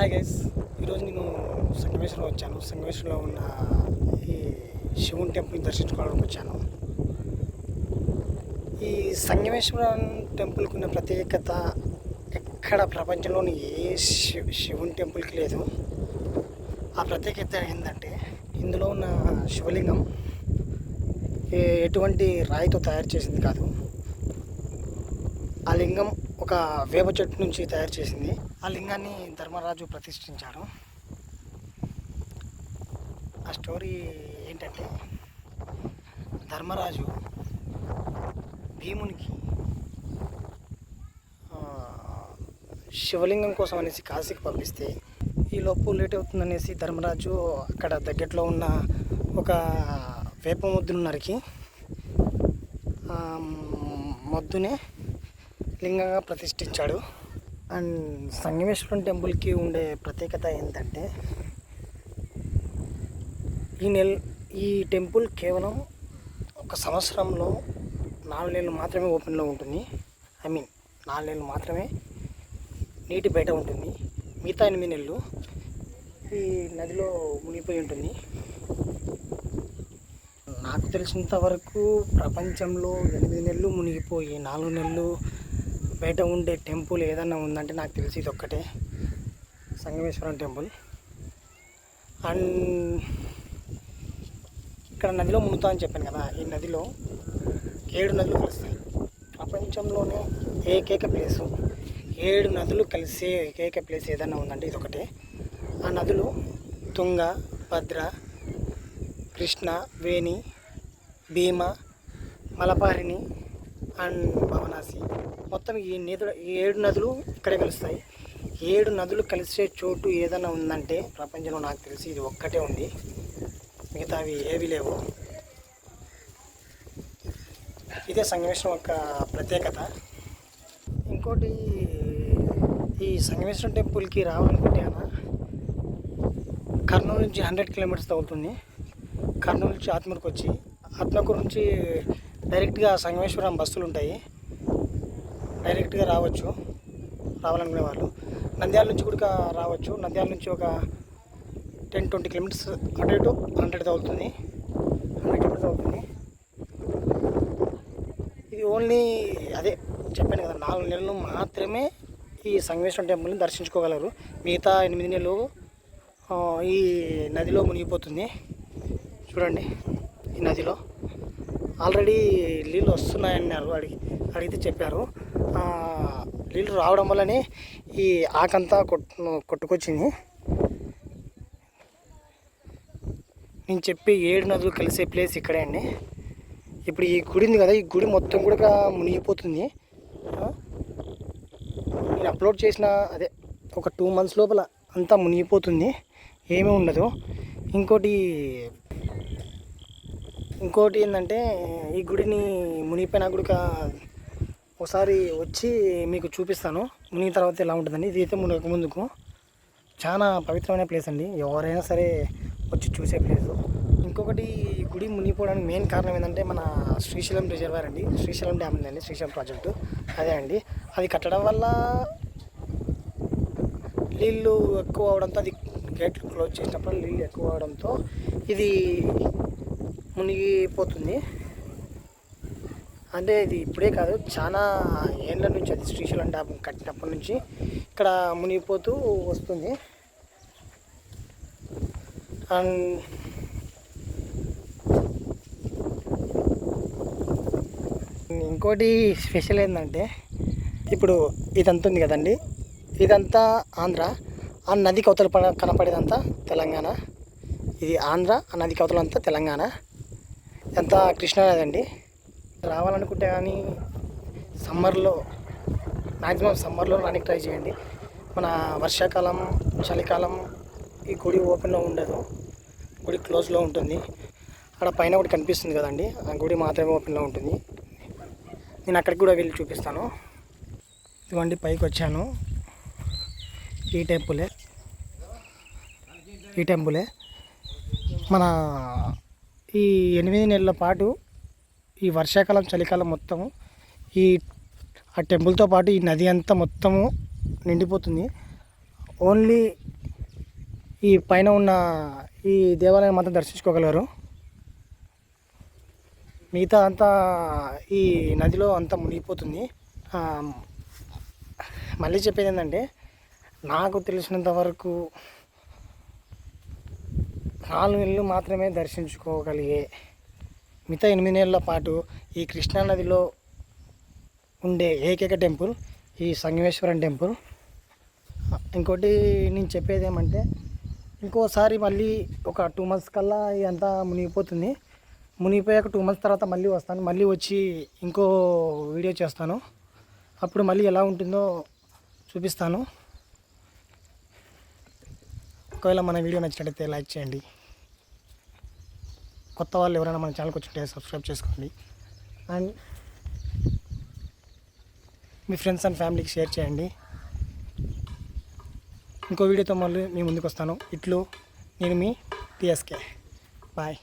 Hi guys, ఈరోజు నేను సంగమేశ్వరం వచ్చాను. సంగమేశ్వరంలో ఉన్న ఈ శివుని టెంపుల్ని దర్శించుకోవడానికి వచ్చాను. ఈ సంగమేశ్వరం టెంపుల్కి ఉన్న ప్రత్యేకత ఎక్కడ ప్రపంచంలోని ఏ శివుని టెంపుల్కి లేదు. ఆ ప్రత్యేకత ఏంటంటే ఇందులో ఉన్న శివలింగం ఎటువంటి రాయితో తయారు చేసింది కాదు. ఆ లింగం ఒక వేప చెట్టు నుంచి తయారు చేసింది. ఆ లింగాన్ని ధర్మరాజు ప్రతిష్ఠించాడు. ఆ స్టోరీ ఏంటంటే, ధర్మరాజు భీమునికి శివలింగం కోసం అనేసి కాశీకి పంపిస్తే ఈ లోపు లేట్ అవుతుందనేసి ధర్మరాజు అక్కడ దగ్గరలో ఉన్న ఒక వేప మొద్దును నరికి మొద్దునే లింగంగా ప్రతిష్ఠించాడు. అండ్ సంగమేశ్వరం టెంపుల్కి ఉండే ప్రత్యేకత ఏంటంటే, ఈ టెంపుల్ కేవలం ఒక సంవత్సరంలో 4 నెలలు మాత్రమే ఓపెన్లో ఉంటుంది. 4 నెలలు మాత్రమే నీటి బయట ఉంటుంది. మిగతా 8 నెలలు ఈ నదిలో మునిగిపోయి ఉంటుంది. నాకు తెలిసినంత వరకు ప్రపంచంలో 8 నెలలు మునిగిపోయి 4 నెలలు బయట ఉండే టెంపుల్ ఏదన్నా ఉందంటే నాకు తెలిసి ఇది ఒక్కటే, సంగమేశ్వరం టెంపుల్. అండ్ ఇక్కడ నదిలో మునుగుతా అని చెప్పాను కదా, ఈ నదిలో 7 నదులు కలుస్తాయి. ప్రపంచంలోనే ఏకైక ప్లేసు 7 నదులు కలిసే ఏకైక ప్లేస్ ఏదన్నా ఉందంటే ఇది ఒకటే. ఆ నదులు తుంగ, భద్ర, కృష్ణ, వేణి, భీమ, మలపారిణి అండ్ భవనాసి. మొత్తం ఈ 7 నదులు ఇక్కడే కలుస్తాయి. 7 నదులు కలిసే చోటు ఏదైనా ఉందంటే ప్రపంచంలో నాకు తెలిసి ఇది ఒక్కటే ఉంది. మిగతావి ఏవి లేవు. ఇదే సంగమేశ్వరం యొక్క ప్రత్యేకత. ఇంకోటి, ఈ సంగమేశ్వరం టెంపుల్కి రావాలనుకుంటే కర్నూలు నుంచి 100 కిలోమీటర్స్ అవుతుంది. కర్నూలు నుంచి ఆత్మకూరుకు వచ్చి ఆత్మకూరు నుంచి డైరెక్ట్గా సంగమేశ్వరం బస్సులు ఉంటాయి, డైరెక్ట్గా రావచ్చు రావాలనుకునే వాళ్ళు. నంద్యాల నుంచి కూడా రావచ్చు. నంద్యాల నుంచి ఒక 10-20 కిలోమీటర్స్ అటు ఇటు 100 అవుతుంది. 100 కిలోమీటర్స్ అవుతుంది. ఇది ఓన్లీ అదే చెప్పాను కదా, 4 నెలలు మాత్రమే ఈ సంగమేశ్వరం టెంపుల్ని దర్శించుకోగలరు. మిగతా 8 నెలలు ఈ నదిలో మునిగిపోతుంది. చూడండి, ఈ నదిలో ఆల్రెడీ నీళ్ళు వస్తున్నాయన్నారు. అడిగితే చెప్పారు, నీళ్ళు రావడం వల్లనే ఈ ఆకంతా కొట్టుకొచ్చింది. నేను చెప్పి 7 నదులు కలిసే ప్లేస్ ఇక్కడే అండి. ఇప్పుడు ఈ గుడి ఉంది కదా, ఈ గుడి మొత్తం కూడా మునిగిపోతుంది. నేను అప్లోడ్ చేసిన ఒక 2 months లోపల అంతా మునిగిపోతుంది, ఏమీ ఉండదు. ఇంకోటి ఏంటంటే, ఈ గుడిని మునిగిపోయినా కూడా ఒకసారి వచ్చి మీకు చూపిస్తాను మునిగిన తర్వాత ఎలా ఉంటుందండి. ఇది అయితే మునగక ముందుకు చాలా పవిత్రమైన ప్లేస్ అండి, ఎవరైనా సరే వచ్చి చూసే ప్లేసు. ఇంకొకటి, ఈ గుడి మునిగిపోవడానికి మెయిన్ కారణం ఏంటంటే మన శ్రీశైలం రిజర్వాయర్ అండి, శ్రీశైలం డ్యామ్ ఉందండి, శ్రీశైలం ప్రాజెక్టు అదే అండి. అది కట్టడం వల్ల నీళ్ళు ఎక్కువ అవడంతో, అది గేట్లు క్లోజ్ చేసినప్పుడు నీళ్ళు ఎక్కువ అవడంతో ఇది మునిగిపోతుంది. అంటే ఇది ఇప్పుడే కాదు, చాలా ఏళ్ళ నుంచి, అది శ్రీశైలం డ్యామ్ కట్టినప్పటి నుంచి ఇక్కడ మునిగిపోతూ వస్తుంది. అండ్ ఇంకోటి స్పెషల్ ఏంటంటే, ఇప్పుడు ఇదంతా ఉంది కదండి, ఇదంతా ఆంధ్ర. ఆ నదికి అవతల కనపడేదంతా తెలంగాణ. ఇది ఆంధ్ర, ఆ నదికి అవతలంతా తెలంగాణ. ఇదంతా కృష్ణానది అండి. రావాలనుకుంటే కానీ మ్యాక్సిమం సమ్మర్లో రానికి ట్రై చేయండి. మన వర్షాకాలం, చలికాలం ఈ గుడి ఓపెన్లో ఉండదు, గుడి క్లోజ్లో ఉంటుంది. అక్కడ పైన ఒకటి కనిపిస్తుంది కదండి, ఆ గుడి మాత్రమే ఓపెన్లో ఉంటుంది. నేను అక్కడికి కూడా వెళ్ళి చూపిస్తాను. ఇదిగోండి, పైకి వచ్చాను. ఈ టెంపులే మన ఈ 8 నెలల పాటు ఈ వర్షాకాలం, చలికాలం మొత్తము ఆ టెంపుల్తో పాటు ఈ నది అంతా మొత్తము నిండిపోతుంది. ఓన్లీ ఈ పైన ఉన్న ఈ దేవాలయం అంతా దర్శించుకోగలరు. మిగతా అంతా ఈ నదిలో అంతా మునిగిపోతుంది. మళ్ళీ చెప్పేది ఏంటంటే, నాకు తెలిసినంత వరకు 4 నెలలు మాత్రమే దర్శించుకోగలిగే, మిగతా 8 నెలల పాటు ఈ కృష్ణానదిలో ఉండే ఏకైక టెంపుల్ ఈ సంగమేశ్వరం టెంపుల్. ఇంకోటి నేను చెప్పేది ఏమంటే, ఇంకోసారి మళ్ళీ ఒక 2 months కల్లా ఇదంతా మునిగిపోతుంది. మునిగిపోయాక 2 months తర్వాత మళ్ళీ వస్తాను. మళ్ళీ వచ్చి ఇంకో వీడియో చేస్తాను. అప్పుడు మళ్ళీ ఎలా ఉంటుందో చూపిస్తాను. ఒకవేళ మన వీడియో నచ్చినట్టయితే లైక్ చేయండి. కొత్త వాళ్ళు ఎవరైనా మన ఛానల్కి వచ్చి సబ్స్క్రైబ్ చేసుకోండి. అండ్ మీ ఫ్రెండ్స్ అండ్ ఫ్యామిలీకి షేర్ చేయండి. ఇంకో వీడియోతో మళ్ళీ మీ ముందుకు వస్తాను. ఇట్లు నేను మీ TSK. బాయ్.